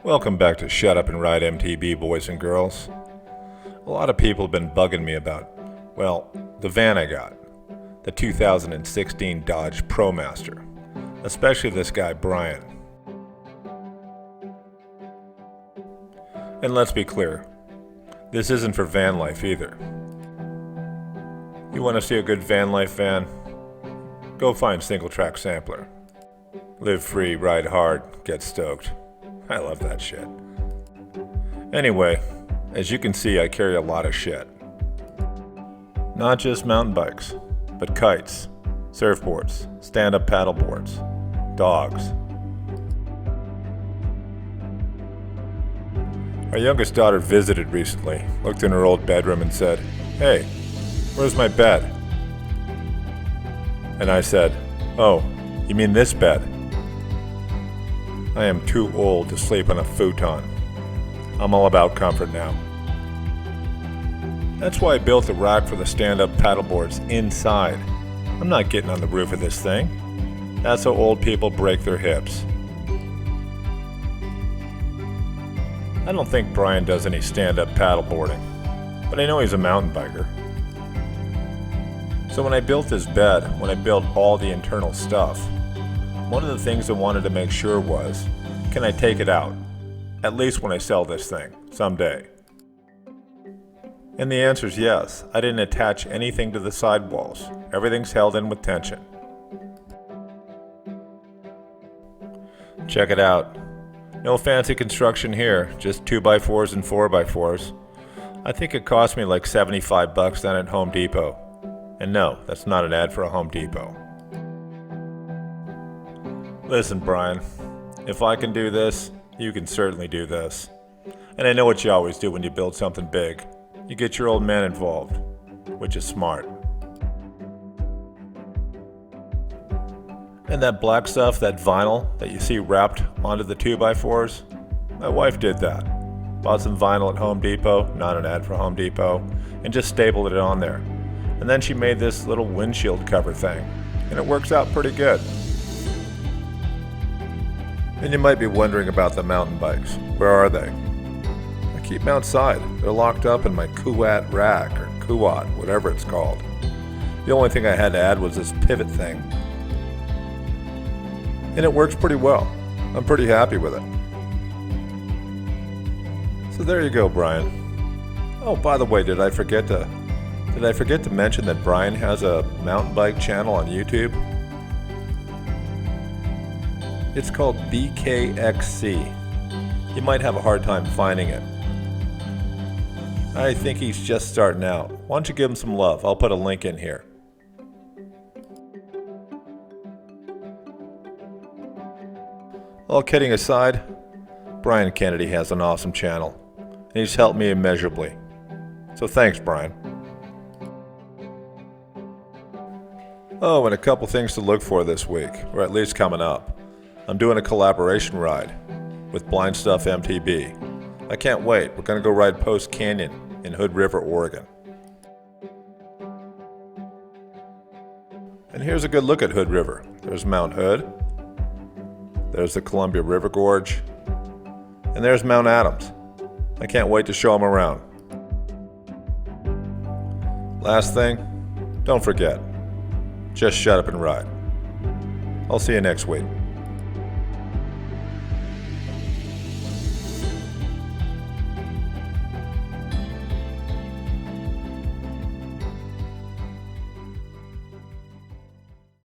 Welcome back to Shut Up and Ride MTB, boys and girls. A lot of people have been bugging me about, well, the van I got, the 2016 Dodge ProMaster, especially this guy Brian. And let's be clear, this isn't for van life either. You want to see a good van life van? Go find Singletrack Sampler. Live free, ride hard, get stoked. I love that shit. Anyway, as you can see, I carry a lot of shit. Not just mountain bikes, but kites, surfboards, stand-up paddle boards, dogs. Our youngest daughter visited recently, looked in her old bedroom and said, "Hey, where's my bed?" And I said, "Oh, you mean this bed?" I am too old to sleep on a futon. I'm all about comfort now. That's why I built a rack for the stand-up paddleboards inside. I'm not getting on the roof of this thing. That's how old people break their hips. I don't think Brian does any stand-up paddleboarding, but I know he's a mountain biker. So when I built this bed, when I built all the internal stuff, one of the things I wanted to make sure was, can I take it out? At least when I sell this thing, someday. And the answer is yes. I didn't attach anything to the sidewalls. Everything's held in with tension. Check it out. No fancy construction here, just 2x4s and 4x4s. I think it cost me like $75 down at Home Depot. And no, that's not an ad for a Home Depot. Listen, Brian, if I can do this, you can certainly do this. And I know what you always do when you build something big. You get your old man involved, which is smart. And that black stuff, that vinyl that you see wrapped onto the 2x4s, my wife did that. Bought some vinyl at Home Depot, not an ad for Home Depot, and just stapled it on there. And then she made this little windshield cover thing, and it works out pretty good. And you might be wondering about the mountain bikes. Where are they? I keep them outside. They're locked up in my Kuat rack, or Kuat, whatever it's called. The only thing I had to add was this pivot thing. And it works pretty well. I'm pretty happy with it. So there you go, Brian. Oh, by the way, did I forget to mention that Brian has a mountain bike channel on YouTube? It's called BKXC. You might have a hard time finding it. I think he's just starting out. Why don't you give him some love? I'll put a link in here. All kidding aside, Brian Kennedy has an awesome channel, and he's helped me immeasurably. So thanks, Brian. Oh, and a couple things to look for this week, or at least coming up. I'm doing a collaboration ride with Blind Stuff MTB. I can't wait. We're going to go ride Post Canyon in Hood River, Oregon. And here's a good look at Hood River. There's Mount Hood. There's the Columbia River Gorge. And there's Mount Adams. I can't wait to show them around. Last thing, don't forget, just shut up and ride. I'll see you next week.